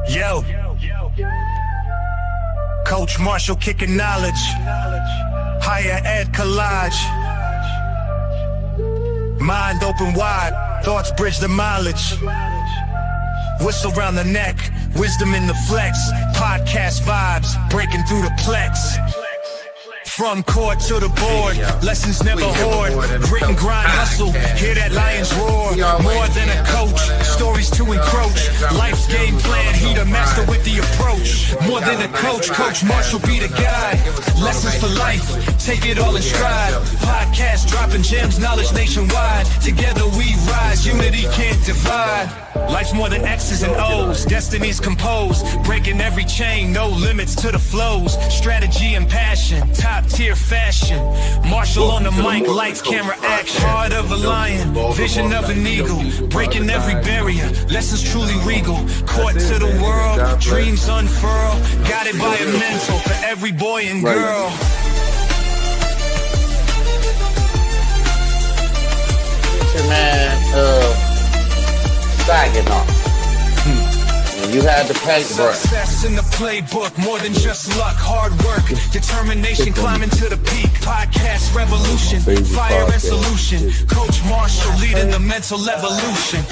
Yo, Coach Marshall kicking knowledge. Higher ed collage. Mind open wide, thoughts bridge the mileage. Whistle round the neck, wisdom in the flex. Podcast vibes, breaking through the plex. From court to the board, lessons never hoard. Grit and grind, hustle, hear that lion's roar. More than a coach, stories to encroach. Life's game plan, he the master with the approach. More than a coach, Coach Marshall be the guide. Lessons for life, take it all in stride. Podcast dropping gems, knowledge nationwide. Together we rise, unity can't divide. Life's more than X's and O's, destinies composed. Breaking every chain, no limits to the flows. Strategy and passion, top tier fashion. Marshall on the mic, lights, camera, action. Heart of a lion, vision of an eagle. Breaking every barrier, lessons truly regal. Court to the world, dreams unfurl. Guided by a mentor for every boy and girl. Man, Saginaw. You had the paper. Success in the playbook, more than just luck, hard work, determination, climbing to the peak. Podcast revolution, fire and solution. Coach Marshall leading the mental evolution.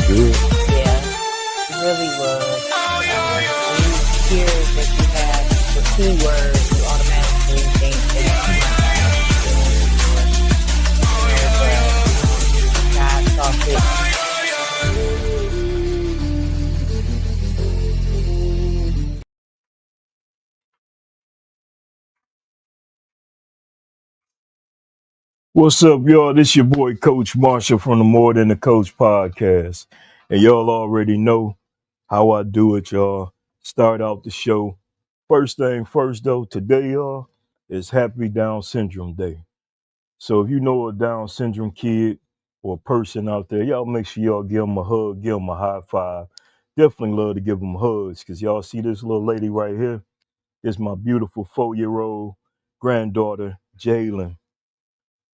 Yeah, it really was. You hear that you have the keywords, you automatically think that God saw fit. What's up, y'all? This your boy, Coach Marshall from the More Than a Coach podcast. And y'all already know how I do it, y'all. Start out the show. First thing first, though, today, y'all, is Happy Down Syndrome Day. So if you know a Down syndrome kid or person out there, y'all make sure y'all give them a hug, give them a high five. Definitely love to give them hugs because y'all see this little lady right here? It's my beautiful 4-year-old granddaughter, Jalen.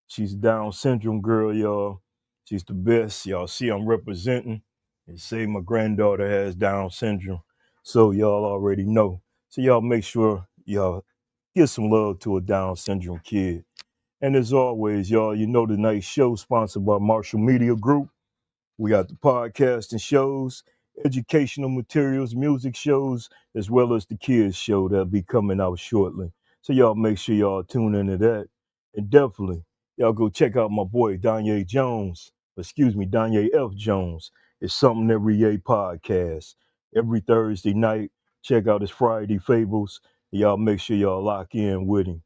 She's a Down syndrome girl, y'all. She's the best. Y'all see I'm representing and say my granddaughter has Down syndrome. So y'all already know. So y'all make sure y'all give some love to a Down syndrome kid. And as always, y'all, you know tonight's show sponsored by Marshall Media Group. We got the podcast and shows, educational materials, music shows, as well as the kids show that'll be coming out shortly. So y'all make sure y'all tune into that. And definitely, y'all go check out my boy, Danye F. Jones. It's Something Every Day podcast. Every Thursday night, check out his Friday Fables. And y'all make sure y'all lock in with him.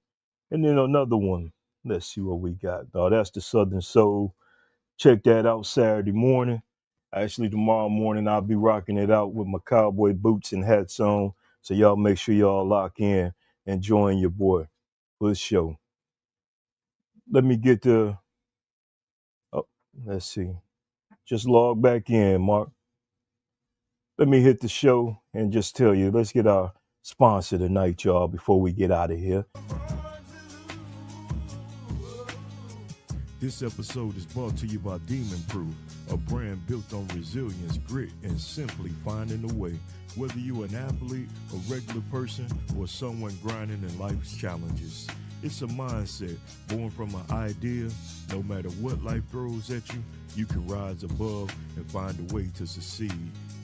And then another one. Let's see what we got. Oh, that's the Southern Soul. Check that out Saturday morning. Actually, tomorrow morning, I'll be rocking it out with my cowboy boots and hats on. So y'all make sure y'all lock in and join your boy for the show. Let me get the, let's see. Just log back in, Mark. Let me hit the show and just tell you, let's get our sponsor tonight, y'all, before we get out of here. This episode is brought to you by Demon Proof, a brand built on resilience, grit, and simply finding a way. Whether you're an athlete, a regular person, or someone grinding in life's challenges, it's a mindset born from an idea. No matter what life throws at you, you can rise above and find a way to succeed.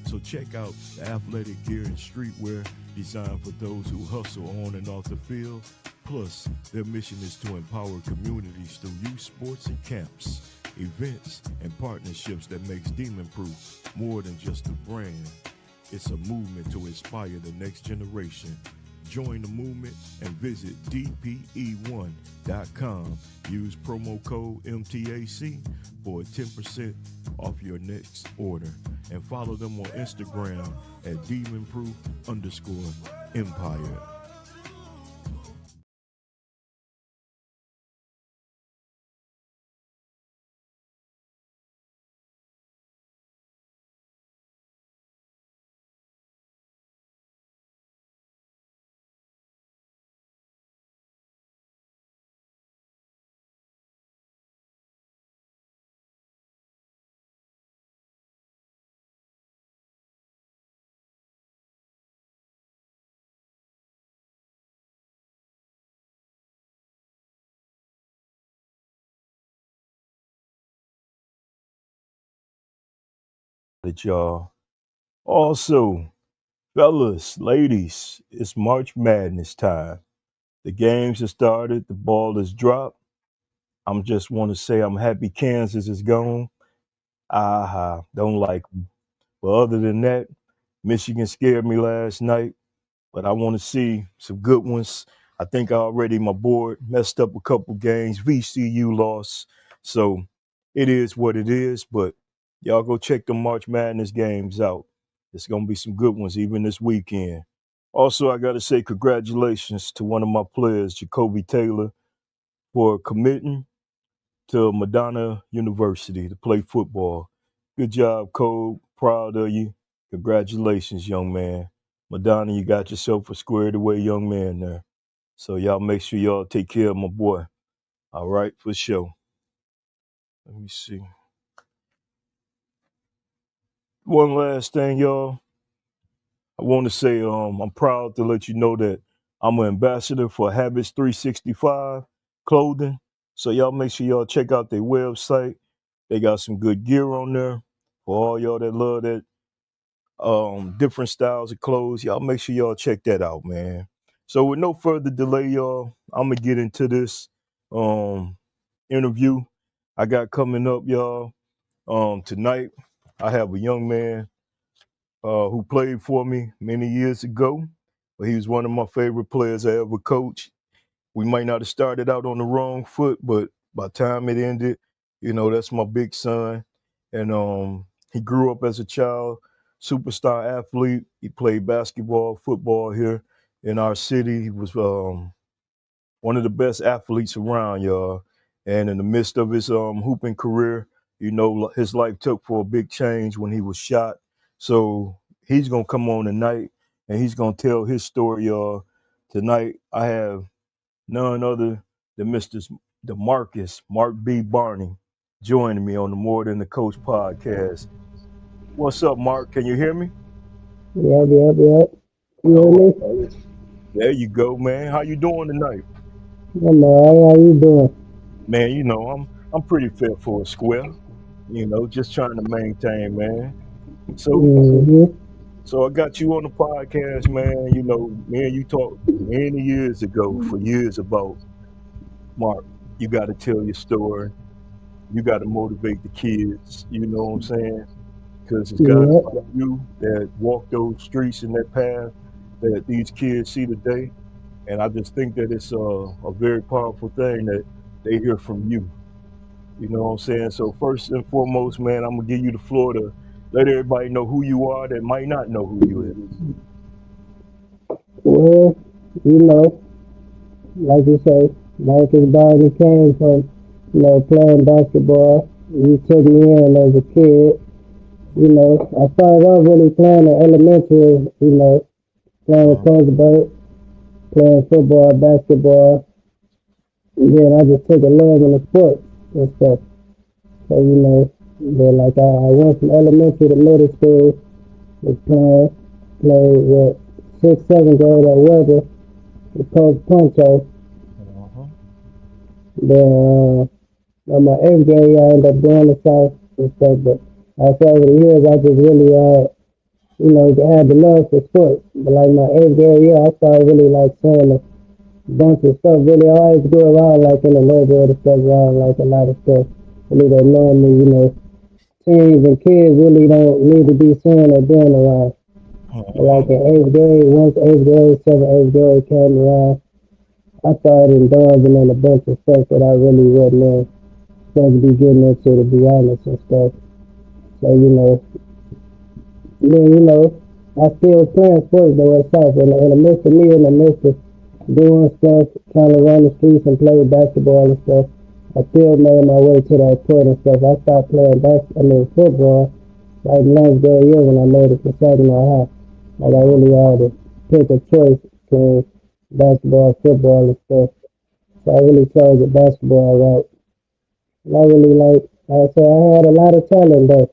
So check out the athletic gear and streetwear designed for those who hustle on and off the field. Plus, their mission is to empower communities through youth sports and camps, events, and partnerships that makes Demon Proof more than just a brand. It's a movement to inspire the next generation. Join the movement and visit dpe1.com. Use promo code M.T.A.C. for a 10% off your next order. And follow them on Instagram at demonproof_empire. y'all. Also, fellas, ladies, it's March Madness time. The games have started, the ball is dropped. I'm just want to say I'm happy Kansas is gone. Aha, don't like 'em. But other than that, Michigan scared me last night, but I want to see some good ones. I think I already my board messed up a couple games. VCU lost, so it is what it is. But y'all go check the March Madness games out. It's gonna be some good ones even this weekend. Also, I gotta say congratulations to one of my players, Jacoby Taylor, for committing to Madonna University to play football. Good job, Cole. Proud of you. Congratulations, young man. Madonna, you got yourself a squared away young man there. So y'all make sure y'all take care of my boy. All right, for sure. Let me see. One last thing, y'all. I want to say I'm proud to let you know that I'm an ambassador for Habits 365 clothing. So y'all make sure y'all check out their website. They got some good gear on there for all y'all that love that different styles of clothes. Y'all make sure y'all check that out, man. So with no further delay, y'all, I'm gonna get into this um interview I got coming up, y'all. Tonight I have a young man who played for me many years ago, but he was one of my favorite players I ever coached. We might not have started out on the wrong foot, but by the time it ended, that's my big son. And he grew up as a child, superstar athlete. He played basketball, football here in our city. He was one of the best athletes around, y'all. And in the midst of his hooping career, his life took for a big change when he was shot. So he's gonna come on tonight and he's gonna tell his story, y'all. Tonight I have none other than Mark B. Barney joining me on the More Than the Coach podcast. What's up, Mark? Can you hear me? Yep, yep, yep. You All hear right. me? There you go, man. How you doing tonight? I'm alright. How you doing? Man, I'm pretty fit for a square. Just trying to maintain, man. So Mm-hmm. so I got you on the podcast, man. Me and you talked many years ago for years about Mark. You got to tell your story. You got to motivate the kids. You know what I'm saying? Because it's guys Yep. like you that walk those streets and that path that these kids see today. And I just think that it's a very powerful thing that they hear from you. You know what I'm saying? So first and foremost, man, I'm gonna give you the floor to let everybody know who you are that might not know who you is. Well, like you say, Marcus Barney came from, playing basketball. He took me in as a kid. I started off really playing in elementary, playing with Uh-huh. Coach Burt, playing football, basketball. And then I just took a love in the sport and stuff. So, then like I went from elementary to middle school, was played with 6th, 7th grade at Weber with Coach Poncho. Uh-huh. Then on my 8th grade, I ended up going to South and stuff. But after over the years, I just really, had the love for sports. But like my 8th grade year, I started really like saying a bunch of stuff. Really, I always go around like in a little bit of stuff around like a lot of stuff. Really, that normally, teens and kids really don't need to be saying or doing around. But Uh-huh. like in 8th grade, once 8th grade, 7th, 8th grade came around, I started indulging in a bunch of stuff that I really wasn't supposed to be getting into, to be honest and stuff. So, then, I still playing sports though at South. In the midst of me, in the midst of doing stuff, trying to run the streets and play basketball and stuff, I still made my way to that court and stuff. I stopped playing football like 9th grade year when I made it to Saginaw High. Like I really had to pick a choice between basketball, football, and stuff. So I really chose the basketball route. And I really I said, I had a lot of talent though.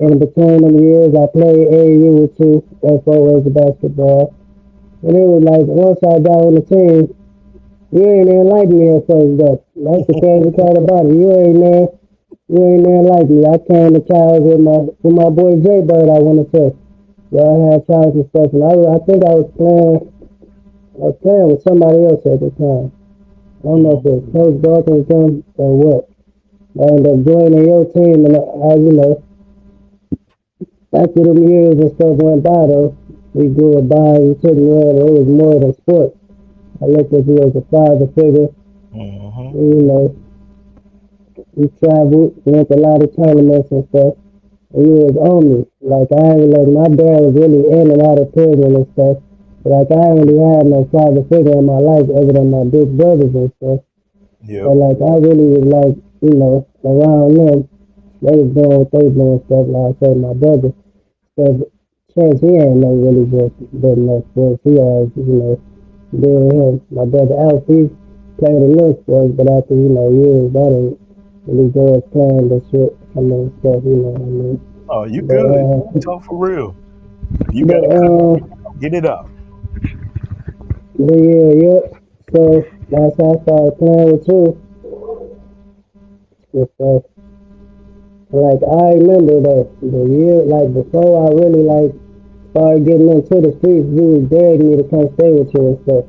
In between them years, I played AAU with two FOAs of basketball. And it was like, once I got on the team, you ain't even like me at first though. That's the crazy part about it. You ain't there. You ain't there like me. I came to Charles with my boy J Bird. I want to say y'all had Charles and stuff, and I think I was playing with somebody else at the time. I don't know if it was Coach Dawkins them or what. I ended up joining your team, and after them years and stuff went by though, we grew a by. You took me on. It was more than sports. I looked at you as a father figure. Mm-hmm. And, we traveled, went to a lot of tournaments and stuff. And you was on me. Like my dad was really in and out of prison and stuff. But like I ain't really had no father figure in my life other than my big brothers and stuff. So Yep. like I really was like, around them. They was doing what they doing stuff. Like I said, my brother. So Chance, he ain't no really good enough for us. He always, doing him. My brother Alf, he played a little sports, but after, years, that ain't really good playing the shit. I mean, stuff, what I mean. Oh, you But, good. Talk for real. You got but, to cut it. Get it out. yeah. So, that's how I started playing with you. And stuff. Like, I remember the year, like, before I really, like, started getting into the streets, you was begging me to come stay with you and stuff.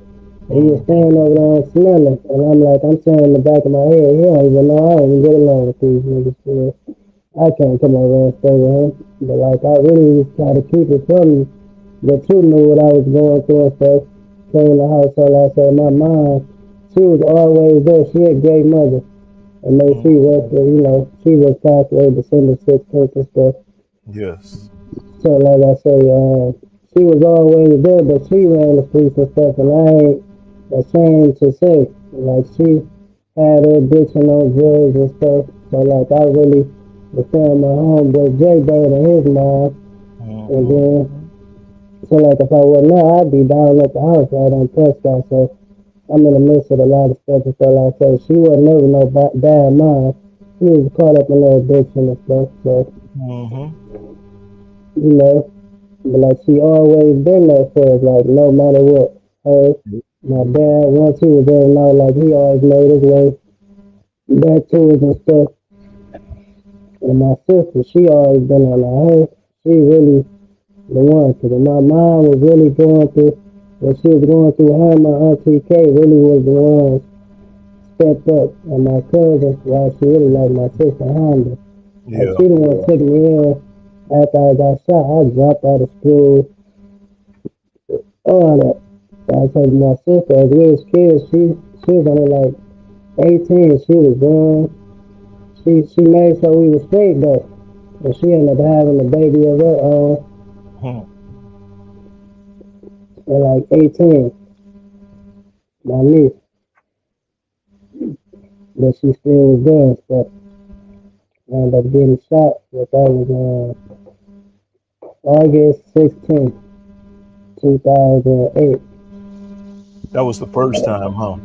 And he was Mm-hmm. staying over there on Smelling. And I'm like, I'm saying in the back of my head, he don't even know I don't even get along with these niggas. I can't come over and stay with him. But like, I really was trying to keep it from you. But you knew what I was going through and stuff. Came in the household, I said, my mom, she was always there. She a great mother. And may she Mm-hmm. rest, she was passed away December 16th and stuff. Yes. So like I say, she was always there, but she ran the streets and stuff, and I ain't ashamed to say, like she had her addiction on drugs and stuff. So like I really was telling my homeboy Jay Bird and his mom, and Mm-hmm. then so like if I wasn't there, I'd be down at the house right on Prescott. So I'm in the midst of a lot of stuff. And so like I say, she wasn't never no bad mom. She was caught up in her addiction and stuff. So Mm-hmm. you know. But like she always been there for us, like no matter what. Her, my dad, once he was there now, like he always made his way back to us and stuff. And my sister, she always been on her. She really the one, cause my mom was really going through what she was going through. Her and my auntie K really was the ones stepped up, and my cousin, well, she really like my sister Honda. Like Yeah. she the one took me in after I got shot. I dropped out of school, all that. I told my sister, as we was kids, she was only like 18. She was young. She made sure we was straight though. And she ended up having a baby of her own Hmm. at like 18, my niece. But she still was there and stuff. I ended up getting shot. But that was August 16th, 2008. That was the first time, huh?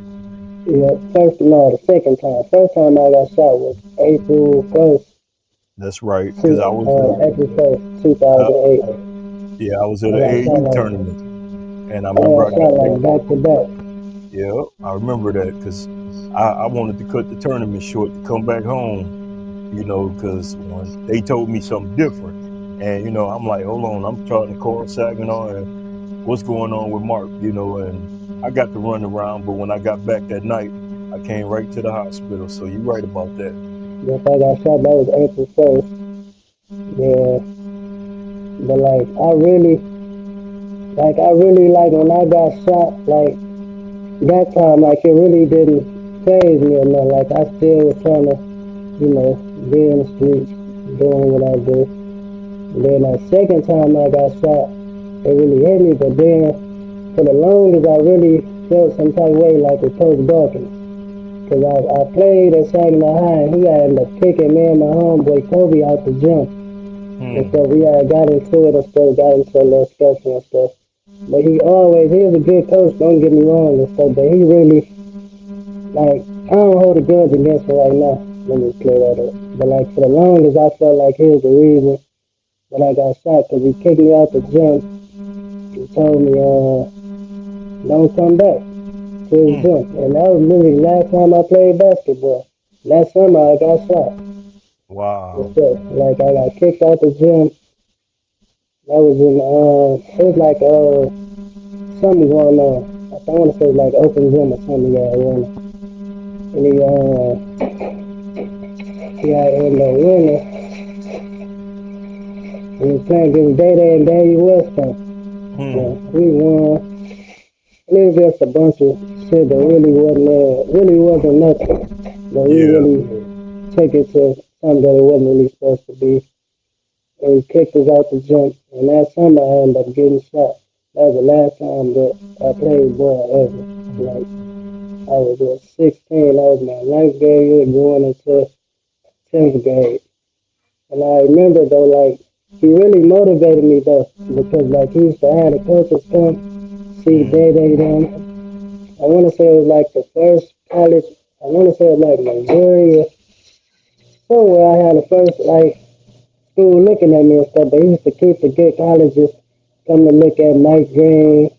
Yeah, no, the second time. First time I got shot was April 1st, That's right. Because I was April 1st, uh, 2008. yeah, I was at I an got shot AAU like tournament, and I I remember got I got shot picked. like back to back. Yeah, I remember that because I wanted to cut the tournament short to come back home. Because when they told me something different, and I'm like, hold on, I'm charting Carl Saginaw, and what's going on with Mark? And I got to run around, but when I got back that night, I came right to the hospital. So you're right about that. Yes, I got shot. That was April 1st. Yeah, but I really like when I got shot. Like that time, like it really didn't phase me or nothing. Like I still was trying to, be in the streets, doing what I do. And then that second time I got shot, it really hit me. But then for the longest, I really felt some type of way like with Coach Dawkins. Cause I played at Saginaw High and he ended up kicking me and my homeboy Kobe out the gym. And Hmm. so we had got into it and stuff, got into a little scuffle and stuff. But he was a good coach, don't get me wrong and stuff, but he really, like, I don't hold a grudge against him right now. Let me clear that up. But like for the longest, I felt like he was the reason that I got shot because he kicked me out the gym. He told me, don't come back to his Hmm. gym. And that was literally the last time I played basketball. That summer I got shot. For Wow. sure. Like I got kicked out the gym. That was in it was like something going on. I want to say like open gym or something. Yeah, and yeah, in the winter, we was playing against Day Day and Daniel Weston. Hmm. And we won. And it was just a bunch of shit that really wasn't nothing. But we Yeah. really took it to something that it wasn't really supposed to be. And he kicked us out the gym. And that summer I ended up getting shot. That was the last time that I played ball ever. Like I was 16. That was my ninth grade year going into 10th grade. And I remember though, like he really motivated me though, because like he used to have the coaches come see Hmm. Day Day them. I want to say it was like the first college. I want to say it was like Missouri or somewhere. I had the first like school looking at me and stuff. But he used to keep the good colleges come to look at Mike Green,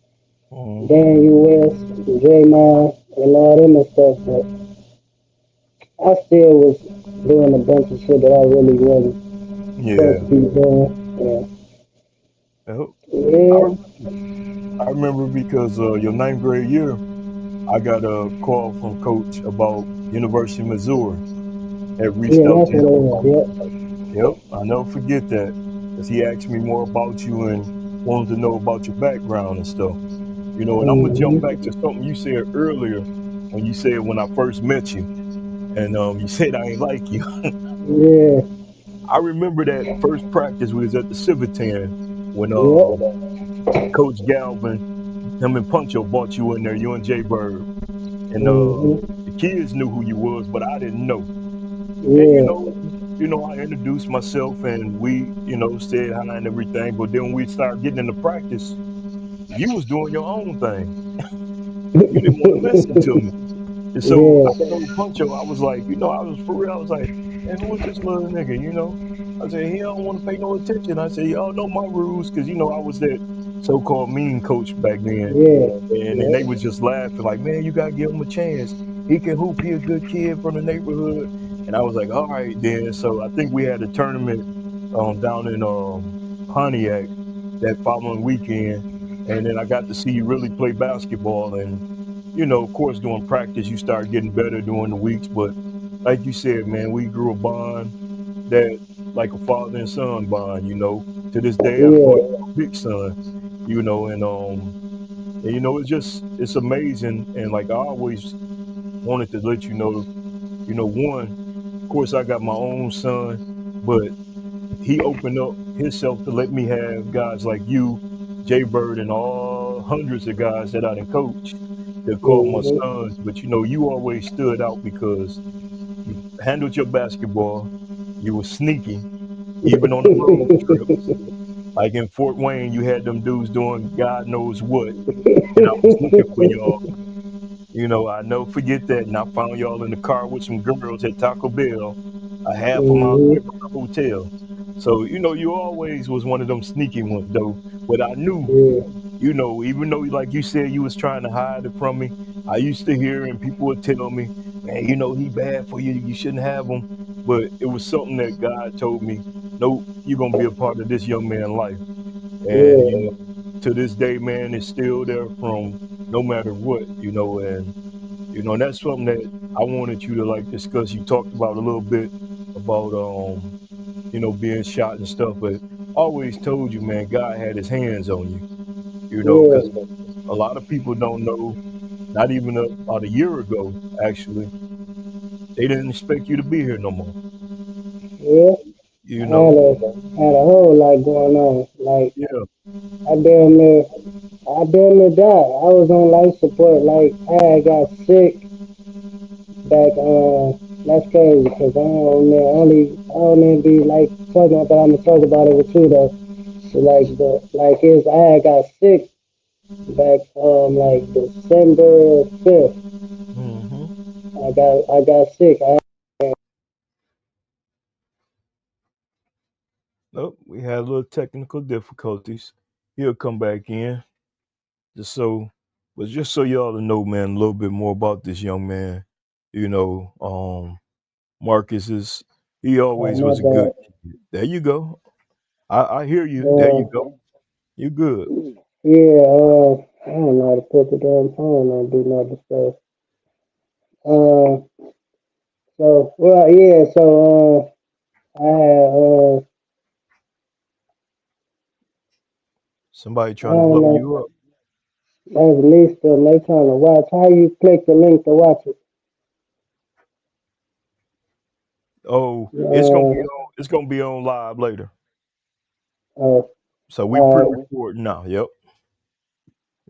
Hmm. Daniel West, Draymond, and all them and stuff. But I still was doing a bunch of shit that I really wasn't supposed Yeah. to be doing. Yep. I Yeah, remember. I remember because your ninth grade year, I got a call from coach about University of Missouri. Had reached yeah, out that's to him what it about. was. Yep, I never forget that because he asked me more about you and wanted to know about your background and stuff. And I'm gonna jump back to something you said earlier when you said when I first met you, and you said I ain't like you. Yeah, I remember that first practice we was at the Civitan when yep, Coach Galvin, him and Puncho brought you in there, you and Jay Bird, and the kids knew who you was, but I didn't know. And yeah, I introduced myself and we, said hi and everything. But then when we started getting into practice, you was doing your own thing. You didn't want to listen to me. And so I yeah, told Puncho, I was like, I was for real. I was like, man, who is this little nigga? I said, he don't want to pay no attention. I said, y'all know my rules because, I was that so-called mean coach back then. yeah, And they was just laughing like, man, you got to give him a chance. He can hoop. He a good kid from the neighborhood. And I was like, all right, then. So I think we had a tournament down in Pontiac that following weekend. And then I got to see you really play basketball. And of course, during practice, you start getting better during the weeks. But like you said, man, we grew a bond that like a father and son bond. To this day, I call you yeah, my big son, and it's amazing. And like I always wanted to let you know, one, of course, I got my own son, but he opened up himself to let me have guys like you, Jay Bird, and all hundreds of guys that I done coached that called my mm-hmm, sons. But you always stood out because you handled your basketball. You were sneaky, even on the road trips. Like in Fort Wayne, you had them dudes doing God knows what, and I was looking for y'all. I never forget that. And I found y'all in the car with some girls at Taco Bell, a half a mile away mm-hmm, from the hotel. So, you always was one of them sneaky ones though. But I knew, yeah, even though like you said you was trying to hide it from me, I used to hear and people would tell me, man, he bad for you. You shouldn't have him. But it was something that God told me, nope, you're gonna be a part of this young man's life. And yeah, to this day, man, it's still there from no matter what. And that's something that I wanted you to like discuss. You talked about a little bit about being shot and stuff, but I always told you, man, God had his hands on you, because yeah, a lot of people don't know, not even about a year ago, actually, they didn't expect you to be here no more. yeah. You I know? had a whole lot going on. Like Yeah. I damn near, I damn near died. I was on life support. Like I had got sick back. That's crazy because I don't even be like talking about. I'm gonna talk about it with you though. So, like is I had got sick back like December 5th. Hmm. I got sick. Nope, we had a little technical difficulties. He'll come back in. Just so, but just so y'all to know, man, a little bit more about this young man. You know, Marcus is, He Oh always my was a good bad. kid. There you go. I hear you. There you Uh, go. You good. yeah, I don't know how to put the damn phone on do not disturb. Uh, so well, yeah. So I had Somebody I trying to don't blow know. you up. That's least they trying to watch. How you click the link to watch it? Oh, Uh, it's gonna be on live later. uh, So we uh, pre-record now. Yep.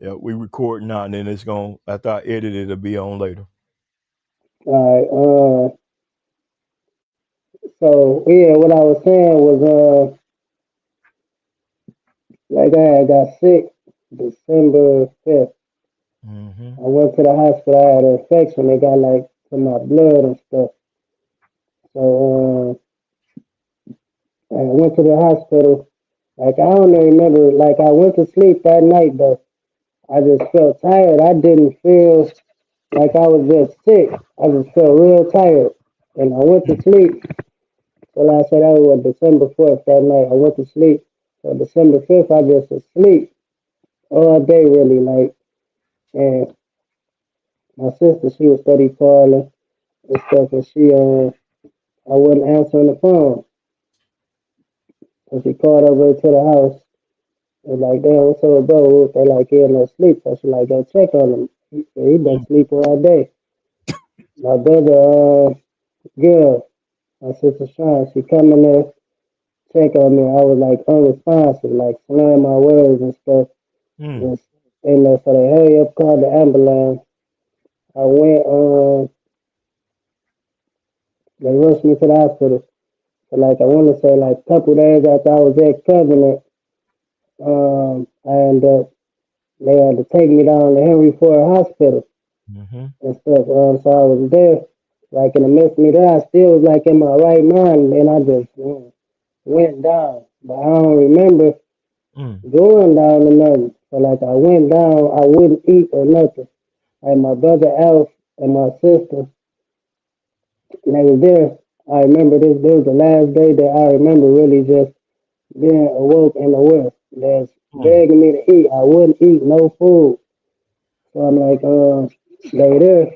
Yep. We record now, and then it's gonna after I edit it, it'll be on later. all right. So yeah, what I was saying was like I had got sick December 5th. Mm-hmm. I went to the hospital. I had an infection. They got like to my blood and stuff. So I went to the hospital. Like I don't even remember. Like I went to sleep that night, but I just felt tired. I didn't feel like I was just sick. I just felt real tired, and I went to sleep. Well, I said that was December 4th that night. I went to sleep. So December 5th, I just asleep all day really. Like, and my sister, she was steady calling and stuff, and I wasn't answering the phone. So she called over to the house. And like, damn, what's up, bro? They like, he in no sleep. So she like, go check on him. He been sleeping all day. My brother, girl, my sister Sean, she come in there, check on me. I was like unresponsive, like slurring my words and stuff. Mm. Just in there, so they hurry up, called the ambulance. I went, they rushed me to the hospital. So like, I want to say like a couple days after I was at Covenant, I ended up, they had to take me down to Henry Ford Hospital Mm-hmm. and stuff. So I was there, like in the midst of me there, I still was like in my right mind, and I just went down. But I don't remember Mm. going down or nothing. So like I went down, I wouldn't eat or nothing. Like my brother Alf and my sister, and they was there. I remember this was the last day that I remember really just being awoke and aware. That's Mm. begging me to eat. I wouldn't eat no food. So I'm like, they there.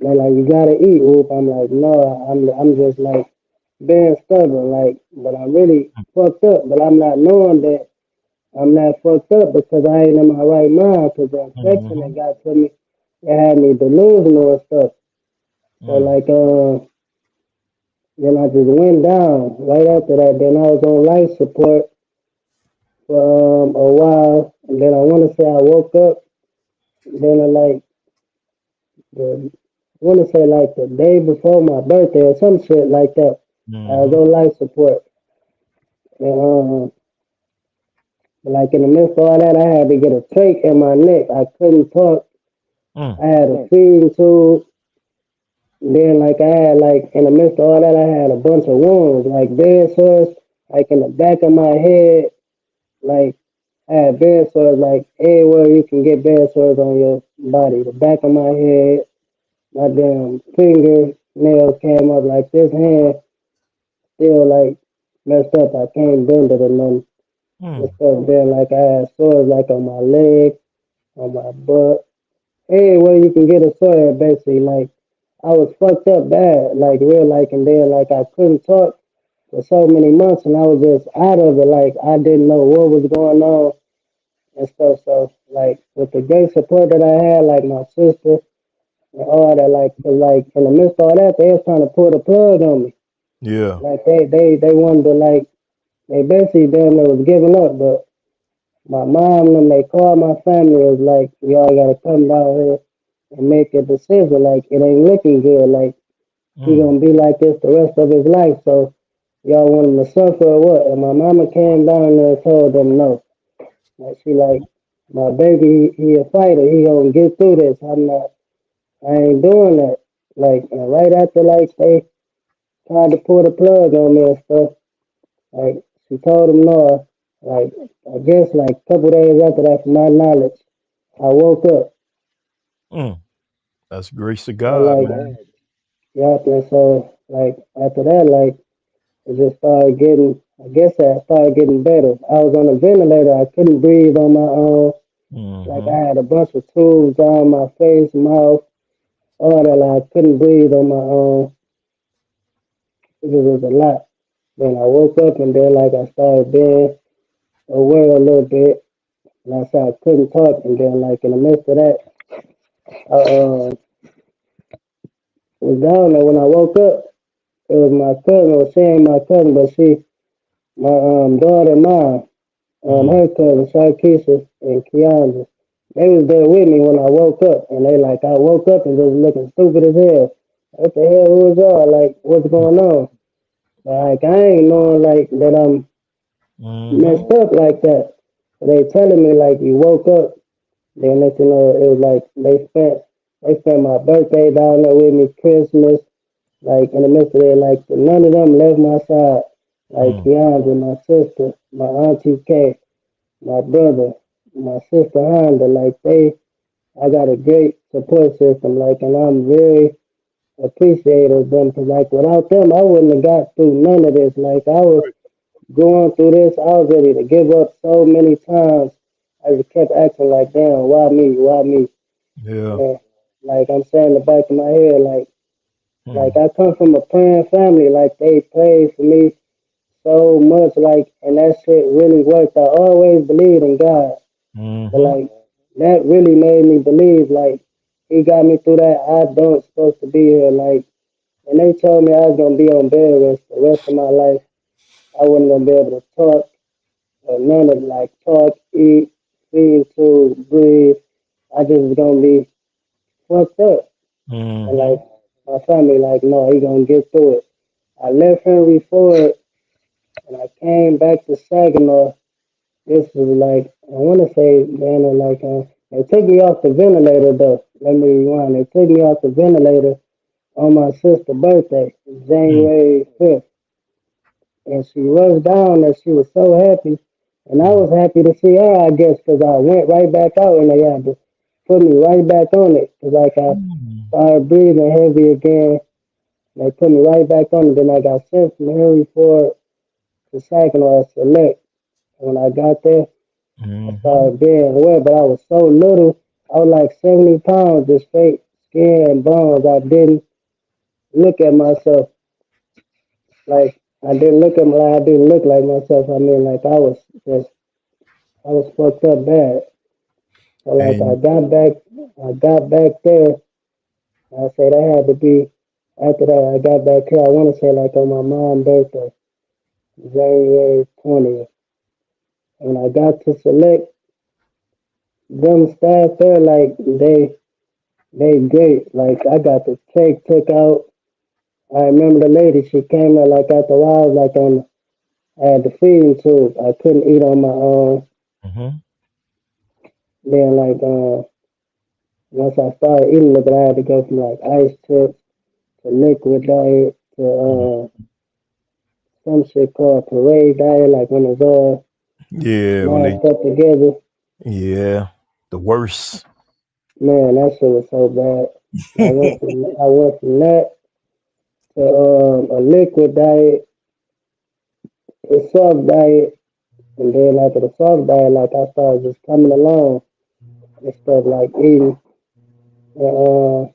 They're like, you gotta eat, Whoop. I'm like, no, I'm just like being stubborn, like, but I'm really fucked up. But I'm not knowing that I'm not fucked up because I ain't in my right mind. Because the infection Mm-hmm. that got to me, it had me delusional and stuff. So Mm. like, then I just went down. Right after that, then I was on life support for a while, and then I want to say I woke up. Then I like the I want to say like the day before my birthday or some shit like that. I was Mm-hmm. on life support, and like in the midst of all that, I had to get a trach in my neck. I couldn't talk. Mm. I had a feeding tube. Then like I had like in the midst of all that, I had a bunch of wounds, like bed sores, like in the back of my head, like I had bed sores like everywhere you can get bed sores on your body. The back of my head, my damn finger nails came up like this hand still like messed up. I can't bend it or nothing. And Mm. stuff then like I had sores like on my leg, on my butt. Anywhere you can get a sore basically like I was fucked up bad, like real like and then like I couldn't talk for so many months and I was just out of it, like I didn't know what was going on and stuff. So like with the great support that I had, like my sister and all that, like 'cause like in the midst of all that, they was trying to pull the plug on me. Yeah. Like they wanted to like they basically damn near was giving up, but my mom and them they called my family was like, y'all gotta come down here and make a decision. Like it ain't looking good. Like he Mm. gonna be like this the rest of his life. So y'all want him to suffer or what? And my mama came down there and told them no. Like she like my baby, he a fighter. He gonna get through this. I'm not. I ain't doing that. Like and right after like they tried to pull the plug on me and stuff. Like she told him no. Like I guess like a couple days after that, from my knowledge, I woke up. Mm. That's grace of So God, like man. yeah, and so like after that, like it just started getting. I guess I started getting better. I was on a ventilator. I couldn't breathe on my own. Like Mm-hmm. I had a bunch of tubes down my face, mouth, all that. Like I couldn't breathe on my own. It was a lot. Then I woke up and then like I started being aware a little bit. And I said I couldn't talk. And then like in the midst of that, I was down there. When I woke up, it was my cousin. I was saying my cousin, but my daughter, mom, Mm-hmm. her cousin, Sarkisha and Keandra, they was there with me when I woke up. And they like, I woke up and just looking stupid as hell. What the hell, who is y'all? Like, what's going on? Like, I ain't knowing like that I'm Mm-hmm. messed up like that. They telling me like you woke up. Then let you know it was like they spent my birthday down there with me, Christmas, like in the midst of it, like none of them left my side. Like Mm-hmm. Keandra, my sister, my auntie Kay, my brother, my sister Honda, like I got a great support system, like, and I'm very appreciative of them, cause like without them, I wouldn't have got through none of this. Like I was going through this, I was ready to give up so many times. I just kept acting like, damn, why me, why me? Yeah. And like I'm saying in the back of my head, like Mm-hmm. I come from a praying family, like they prayed for me so much, like, and that shit really worked. I always believed in God. But Mm-hmm. like that really made me believe like he got me through that I don't supposed to be here. Like and they told me I was gonna be on bed rest the rest of my life. I wasn't gonna be able to talk or none of like talk, eat, feed, to breathe. I just was gonna be fucked up. And Mm-hmm. like my family like, no, he gonna get through it. I left Henry Ford and I came back to Saginaw. This was like I want to say, man, they took me off the ventilator though. Let me rewind. They took me off the ventilator on my sister's birthday, January 5th, and she rushed down and she was so happy, and I was happy to see her, I guess, because I went right back out and they had to put me right back on it, because like I Mm-hmm. started breathing heavy again. They put me right back on it. Then I got sent from Henry Ford to Saginaw Select. When I got there, I Mm-hmm. started being aware, but I was so little. I was like 70 pounds, just straight skin and bones. I didn't look at myself like I didn't look like myself. I mean, like I was fucked up bad. So like And I got back there. I said I had to be. After that, I got back here. I want to say like on my mom's birthday, January 20th. When I got to select, them staff there, like they great. Like I got the cake took out. I remember the lady, she came there like after a while, like I had the feeding tube. I couldn't eat on my own. mm-hmm. Then once I started eating it, I had to go from like ice chips to liquid diet to some shit called parade diet, like when it's all Yeah, when they smashed up together. yeah, the worst. Man, that shit was so bad. I went from that to a liquid diet, a soft diet, and then after the soft diet, like I started just coming along and stuff like eating. And,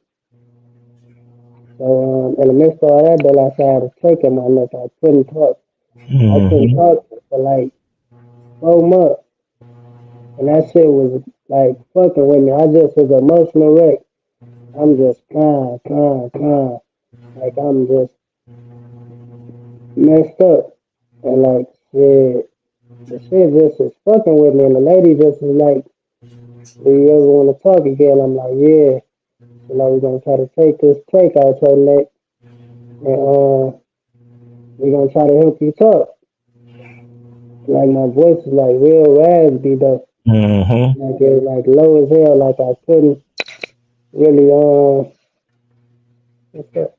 in the midst of all that, though, like I had a trach in my neck. I couldn't talk. I couldn't Mm-hmm. talk for like 4 months. And that shit was like fucking with me. I just was an emotional wreck. I'm just crying, crying, crying. Like I'm just messed up. And like shit, the shit just was fucking with me. And the lady just was like, do you ever want to talk again? I'm like, yeah. So like we're gonna try to take this trach out your neck and we're gonna try to help you talk. Like my voice is like real raspy though. Mm-hmm. Like it was like low as hell, like I couldn't really what's that?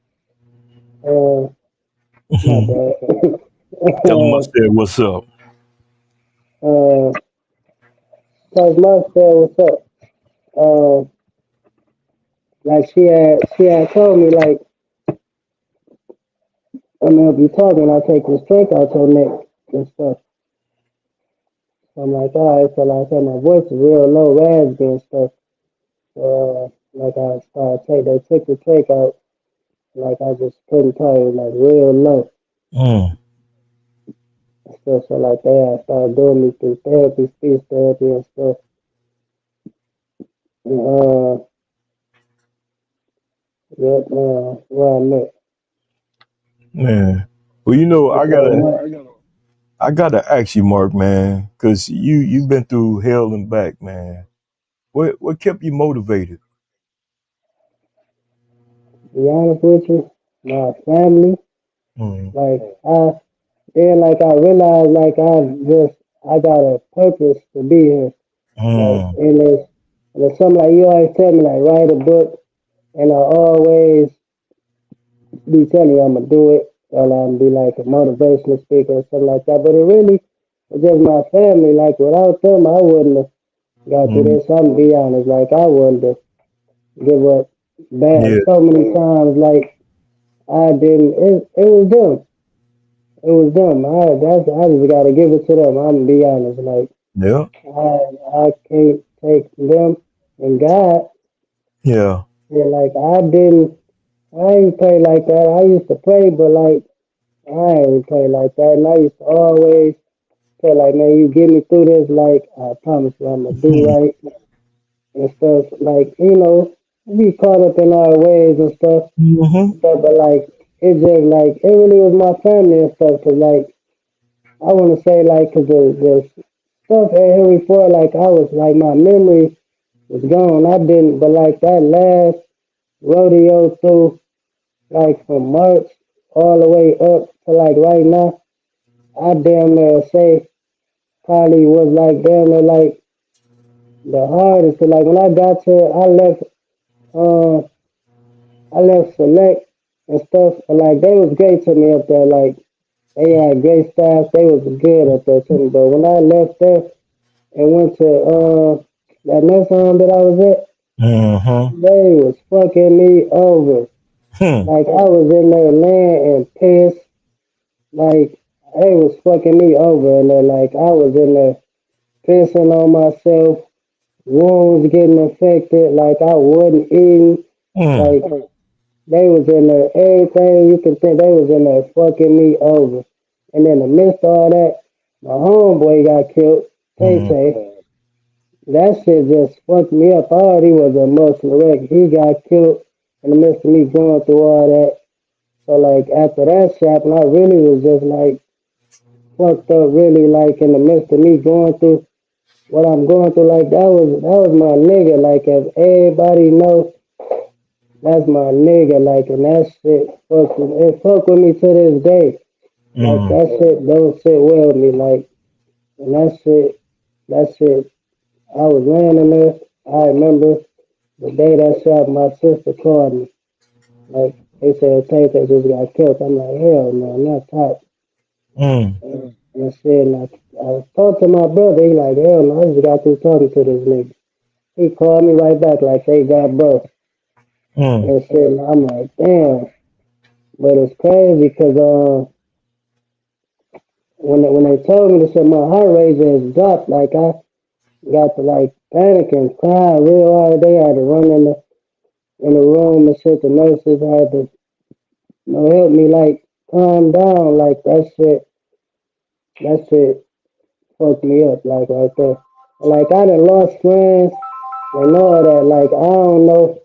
Uh my bad. Tell them I said what's up. uh Cause my said what's up. Uh like she had told me like mean, if you talking, I take the strength out your neck and stuff. So I'm like, all right, so like I said, my voice is real low, raspy and stuff. Like I started they took the trach out, like I just couldn't talk, it was like real low. Mm. And stuff, so like they had started doing me through therapy, speech therapy and stuff. And, yep, where I'm at. Man. Well, you know, But, I gotta ask you, Mark, man, because you've been through hell and back, man. What kept you motivated? to be honest with you, my family, Mm. like like I realized like I got a purpose to be here. Like Mm. and it's something like you always tell me like write a book and I always be telling you I'm gonna do it or I'm gonna be like a motivational speaker or something like that. But it really was just my family. Like without them I wouldn't have got through Mm. this. I'm gonna be honest, like I wouldn't have give up bad Yeah. so many times like I didn't it was them. It was them. I just gotta give it to them. I'm gonna be honest. Like Yeah. I can't take them and God. Yeah. Yeah, like I ain't play like that. I used to play, but like I ain't play like that. And I used to always say like, man, you get me through this. Like I promise you, I'm gonna do right and stuff. Like we caught up in our ways and stuff. Mm-hmm. But like it just like it really was my family and stuff. Cause like I want to say like, cause the stuff at Henry Ford, like I was like my memory was gone. I didn't, but like that last rodeo through, like from March all the way up to like right now, I damn near say probably was like damn near like the hardest. 'Cause like when I got to, uh, I left Select and stuff, and like they was great to me up there. Like they had great staff, they was good up there to me. But when I left there and went to that nursing home that I was at, Mm-hmm. they was fucking me over. Hmm. Like I was in there laying and pissed. Like they was fucking me over, and then like I was in there pissing on myself, wounds getting infected. Like I wasn't eating. Mm. Like they was in there, everything you can think. They was in there fucking me over. And in the midst of all that, my homeboy got killed. Tay Mm. Tay. That shit just fucked me up. I already was an emotional wreck. He got killed in the midst of me going through all that. So like after that shit happened, I really was just like fucked up. Really like in the midst of me going through what I'm going through. Like that was my nigga. Like if everybody knows, that's my nigga. Like and that shit fuck with me to this day. Like Mm. that shit don't sit well with me. Like and that shit. I was laying in there. I remember the day that shot, my sister called me. Like, they said Tay just got killed. I'm like, hell no, not top. Mm. And I said, and I talked to my brother. He like, hell no, I just got through talking to this nigga. He called me right back like, they got both. Mm. And shit, and I'm like, damn. But it's crazy because when they told me, they said my heart rate just dropped. Like, I got to like panic and cry real hard. They had to run in the room and shit. The nurses had to help me like calm down. Like that shit fucked me up like right there. Like I done lost friends and all that. Like I don't know if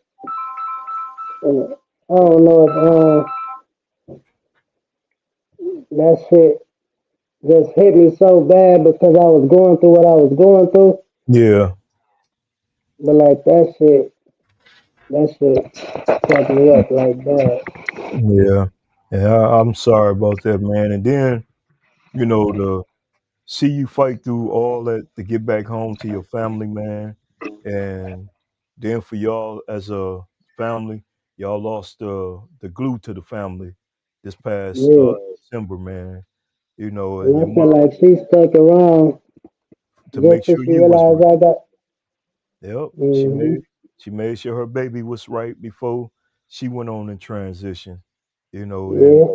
that shit just hit me so bad because I was going through what I was going through. Yeah. But like that shit fucked me up like that. Yeah. Yeah. I'm sorry about that, man. And then, to see you fight through all that to get back home to your family, man. And then for y'all as a family, y'all lost the glue to the family this past Yeah. December, man. And And your I feel mom like she stuck around to make just till sure she you was realized right. I got. Yep. Mm-hmm. She made sure her baby was right before she went on in transition. And Yeah.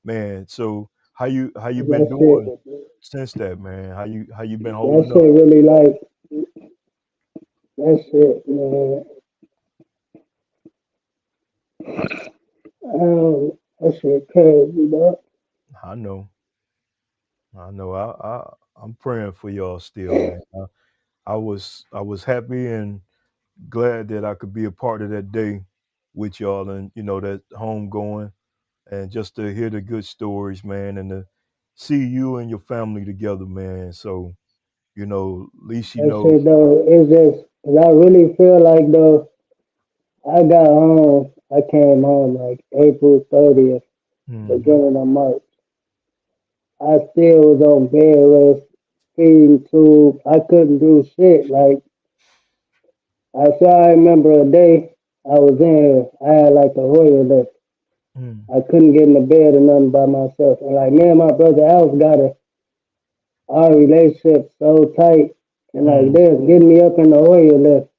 man. So how you been That shit, doing since that, man? How you been that holding up? shit really like, that shit, man. That shit crazy, dog. I know, I know. I'm praying for y'all still, man. I was happy and glad that I could be a part of that day with y'all, and that home going, and just to hear the good stories, man, and to see you and your family together, man. So at least That shit, though, it's just, 'cause I really feel like, though, I came home like April 30th, Hmm. beginning of March. I still was on bed rest, feeding tube. I couldn't do shit. Like, I remember a day I was in here, I had like a Hoyer lift. Hmm. I couldn't get in the bed or nothing by myself. And like, me and my brother Alex got our relationship so tight. And like, Hmm. they was getting me up in the Hoyer lift.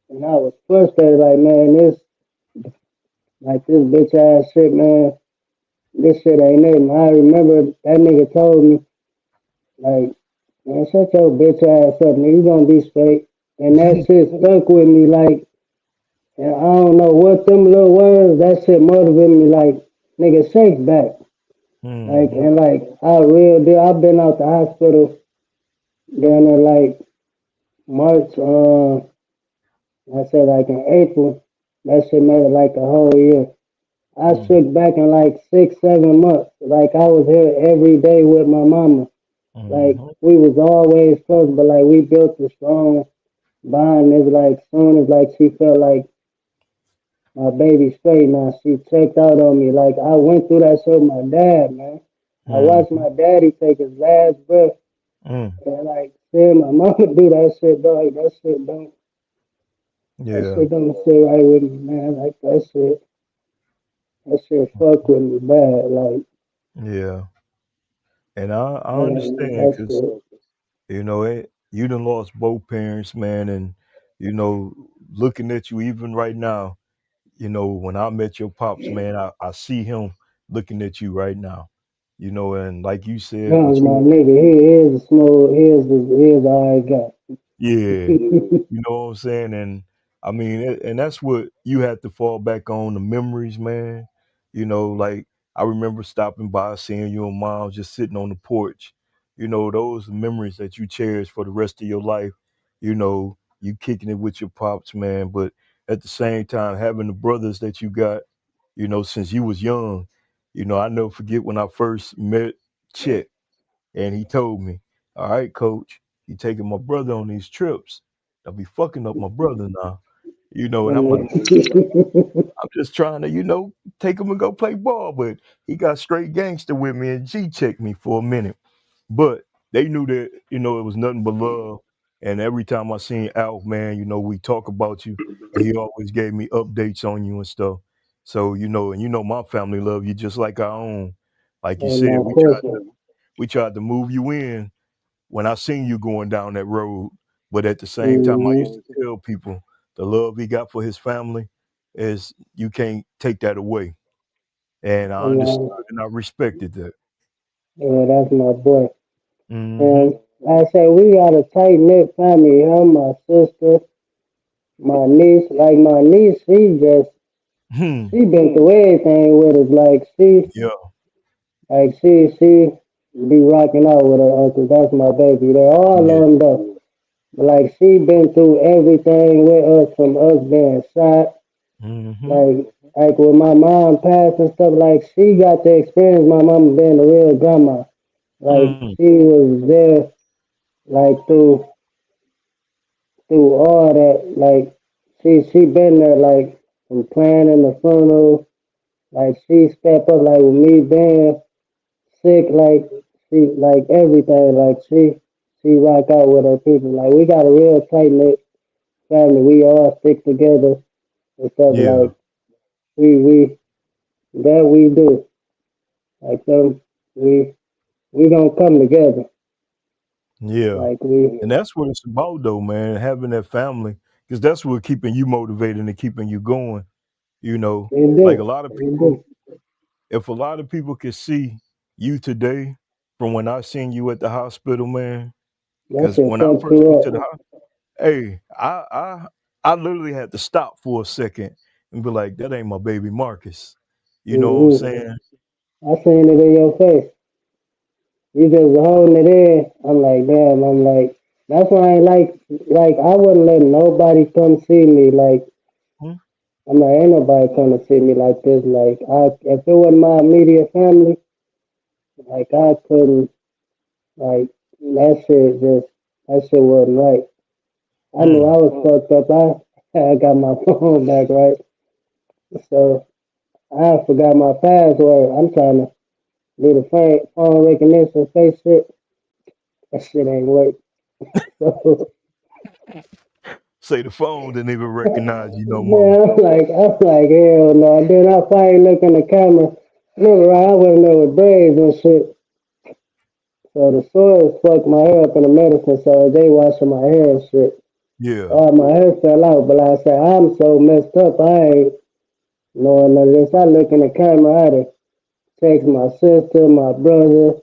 And I was frustrated, like, man, this bitch ass shit, man, this shit ain't it. And I remember that nigga told me, like, man, shut your bitch ass up, man, you gonna be straight. And that shit stuck with me, like, and I don't know what them little words, that shit motivated me, like, nigga, shake back. Like, Hmm. and like, I real deal, I've been out the hospital down there, like, March, I said, like, in April. That shit made it like a whole year. I Hmm. shook back in like 6, 7 months. Like I was here every day with my mama. Like Hmm. we was always close, but like we built a strong bond. It's like soon as like she felt like my baby straight now, she checked out on me. Like I went through that shit with my dad, man. I watched Hmm. my daddy take his last breath, Hmm. and like seeing my mama do that shit, dog. That Yeah. shit don't sit right with me, man. Like that shit fuck with me bad. Like Yeah. And I understand that because shit. you done lost both parents, man, and looking at you even right now, when I met your pops, man, I see him looking at you right now. And like you said, John's with my you, nigga. He is a smooth. He is all I got. yeah, you know what I'm saying? And I mean, and that's what you have to fall back on, the memories, man. Like I remember stopping by, seeing you and mom just sitting on the porch. Those memories that you cherish for the rest of your life. You kicking it with your pops, man. But at the same time, having the brothers that you got, since you was young. I never forget when I first met Chet, and he told me, "All right, coach, you taking my brother on these trips. I'll be fucking up my brother now." And I'm like, And, I'm just trying to, take him and go play ball. But he got straight gangster with me and G checked me for a minute. But they knew that, it was nothing but love. And every time I seen Alf, man, we talk about you, and he always gave me updates on you and stuff. So, and my family love you just like our own. Like you and said, my question, we tried to move you in when I seen you going down that road. But at the same time, I used to mm-hmm. tell people the love he got for his family is you can't take that away. And I And understood and I respected that. yeah, that's my boy. Hmm. And like I say we got a tight knit family. Him, my sister, my niece. Like my niece, Hmm. she been through everything with us. Yeah. She be rocking out with her uncle. That's my baby. They all Yeah. on up. Like she been through everything with us, from us being shot. Hmm. Like when my mom passed and stuff, like she got to experience my mama being a real grandma. Like Mm. she was there, like through all that. Like she been there, like from planning the funeral. Like she stepped up, like with me being sick, like she like everything. Like she rock out with her people. Like we got a real tight knit family. We all stick together and stuff. Yeah. Like we that we do. Like them we gonna come together. Yeah. Like we And that's what it's about though, man, having that family. Because that's what keeping you motivated and keeping you going. You know, we like a do. lot of We people, do. if a lot of people could see you today from when I seen you at the hospital, man, That because shit when I fucked first you went up. to the hospital, hey, I literally had to stop for a second and be like, that ain't my baby Marcus. You know what I'm Hmm. saying? I seen it in your face. You just was holding it in. I'm like, damn. I'm like, that's why I ain't like, I wouldn't let nobody come see me. Like, Hmm? I'm like, ain't nobody come to see me like this. Like, if it wasn't my immediate family, like, I couldn't, like, that shit wasn't right. I knew I Mm. was fucked up. I got my phone back, right? So, I forgot my password. I'm trying to do the phone recognition face shit. That shit ain't work. So, Say the phone didn't even recognize you no more. man, I'm like, hell no. And then I finally look in the camera. Remember, right, I wasn't there with braids and shit. So the sores fucked my hair up in the medicine. So they washing my hair and shit. Yeah. All my hair fell out. But like I said, I'm so messed up. I ain't knowing none of this. I look in the camera. I had to text my sister, my brother,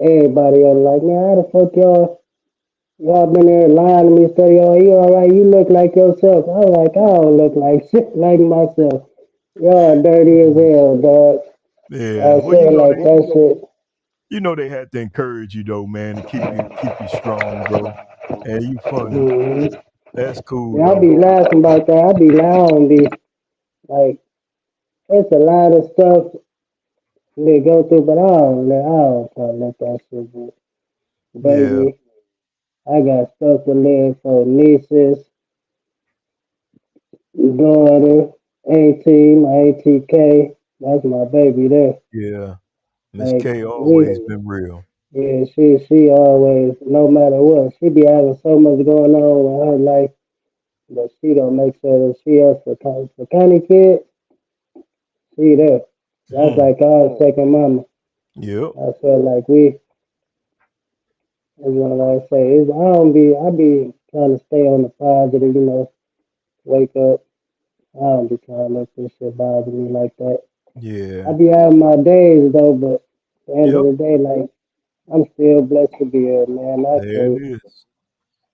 everybody. I'm like, man, how the fuck y'all been there lying to me? Study, oh, you all right? You look like yourself. I was like, I don't look like shit like myself. Y'all dirty as hell, dog. Yeah. I Well, said like that shit. they had to encourage you though, man, to keep you strong, bro. And you funny. Mm-hmm. That's cool Yeah, I though. be laughing about that. I be laughing, be like, it's a lot of stuff they go through, but I don't try to let that shit be. Yeah. Baby, I got stuff to live for nieces, daughter, 18, my ATK. That's my baby there. Yeah. Miss Like, K always we, been real. yeah, she always, no matter what, she be having so much going on with her life, but she don't make sure that she has for county kids, she there. That's Hmm. like our second mama. Yep. I feel like as what I say, I be trying to stay on the positive, wake up. I don't be trying to let this shit bother me like that. I Yeah. be having my days though, but at the end of Yep. the day, like, I'm still blessed to be here, man. There it is.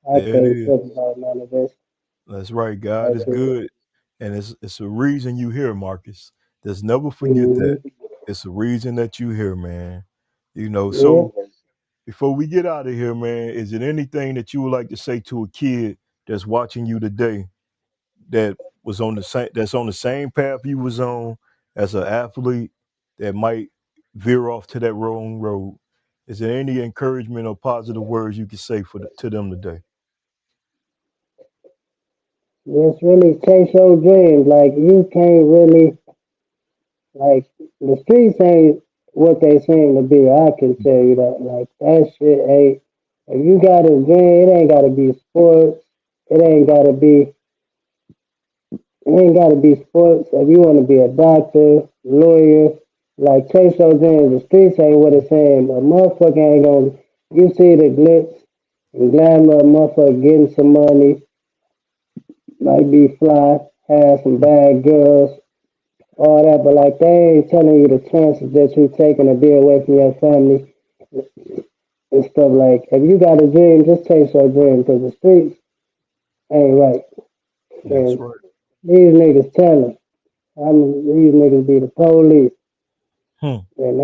I There it can't is. trip about none of this. That's right. God Like, is good. And it's a reason you here, Marcus. Just never forget that. mm-hmm. It's a reason that you here, man. Yeah. So before we get out of here, man, is it anything that you would like to say to a kid that's watching you today that was on the same that's on the same path you was on as an athlete that might veer off to that wrong road? Is there any encouragement or positive words you could say to them today? Just really chase your dreams. Like, you can't really, like, the streets ain't what they seem to be. I can tell you that. Like, that shit ain't, if you got a dream, it ain't gotta be sports. It ain't gotta be, it ain't gotta be sports. If you wanna be a doctor, lawyer, like, chase your dreams. The streets ain't what it's saying. A motherfucker ain't gonna, you see the glitz and glamour of motherfucker getting some money, might be fly, have some bad girls, all that, but like they ain't telling you the chances that you're taking to be away from your family and stuff. Like, if you got a dream, just chase your dream because the streets ain't right. That's And right. these niggas telling, these niggas be the police, Hmm. and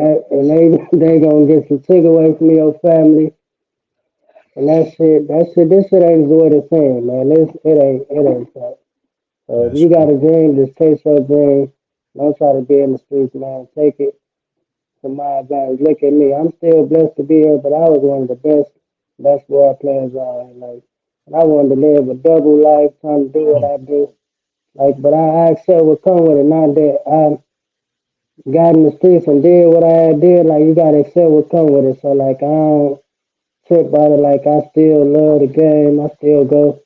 they gonna get some chick away from your family. And this shit ain't what it's saying, man. It ain't that. So if That's you got true. a dream, just chase your dream. Don't try to be in the streets, man. Take it to my advantage. Look at me. I'm still blessed to be here, but I was one of the best basketball players out. Like, and I wanted to live a double life, trying to do what Hmm. I do. Like, but I accept what come with it. Not that I got in the streets and did what I did. Like, you gotta accept what come with it. So like, I don't trip about it. Like, I still love the game. I still go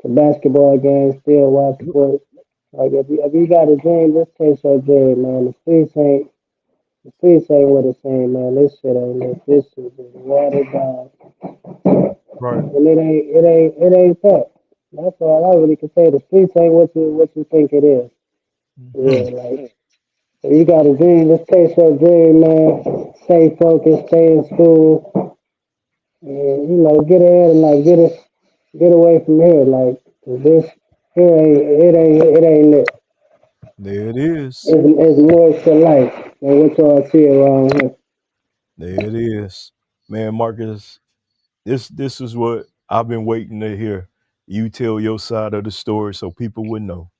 to basketball games. Still watch Yep. sports. Like, if you got a dream, just chase your dream, man. The streets ain't what it's saying, man. This shit ain't it. This shit is watered down. Right. And it ain't that. That's all I really can say. The streets ain't what you think it is. Hmm. Yeah, like, You got a dream, just chase your dream, man. Stay focused, stay in school, and get ahead and get away from here. Like this here ain't it. There it is. It's more to life than what y'all see around here. There it is. Man, Marcus, this is what I've been waiting to hear. You tell your side of the story so people would know.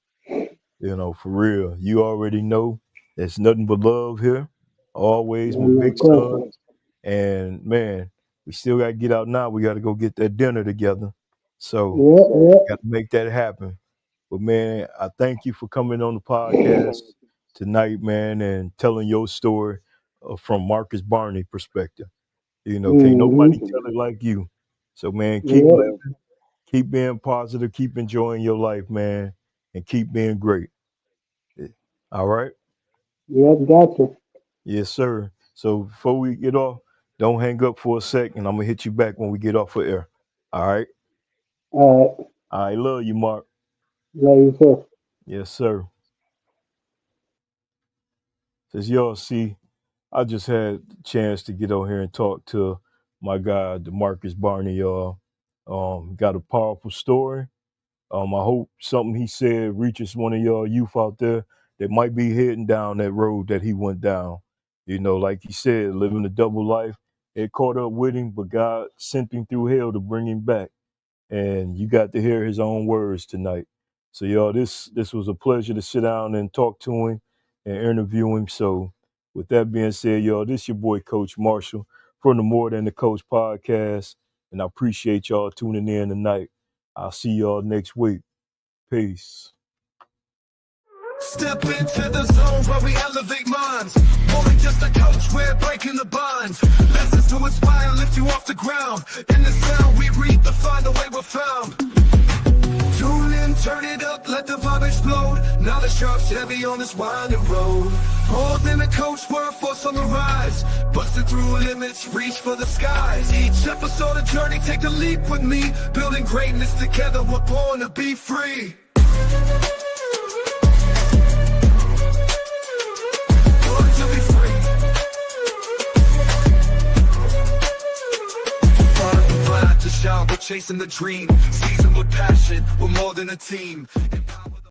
For real. You already know there's nothing but love here. Always, my No big son. question. And man, we still gotta get out now. We gotta go get that dinner together. So Yeah, gotta make that happen. But man, I thank you for coming on the podcast tonight, man, and telling your story from Marcus Barney perspective. Can't nobody tell it like you. So man, keep Yeah, living, keep being positive, keep enjoying your life, man, and keep being great. All right? yep, gotcha. Yes, sir. So before we get off, don't hang up for a second. I'm gonna hit you back when we get off of air. All right? All right, I love you, Mark. love you too. Yes, sir. As y'all see, I just had a chance to get on here and talk to my guy, Marcus Barney, y'all. Got a powerful story. I hope something he said reaches one of y'all youth out there that might be heading down that road that he went down. Like he said, living a double life. It caught up with him, but God sent him through hell to bring him back. And you got to hear his own words tonight. So y'all, this was a pleasure to sit down and talk to him and interview him. So with that being said, y'all, this your boy Coach Marshall from the More Than the Coach podcast. And I appreciate y'all tuning in tonight. I'll see y'all next week. Peace. Step into the zone where we elevate minds. More than just a coach, we're breaking the bonds. Lessons to inspire, lift you off the ground. In the sound we redefine the way we're found. Tune in, turn it up, let the vibe explode. Knowledge drops heavy on this winding road. More than a coach, we're a force on the rise. Busting through limits, reach for the skies. Each episode a journey, take a leap with me. Building greatness together, we're born to be free. Born to be free. Fun, glad to shout, we're chasing the dream. Seasoned with passion, we're more than a team.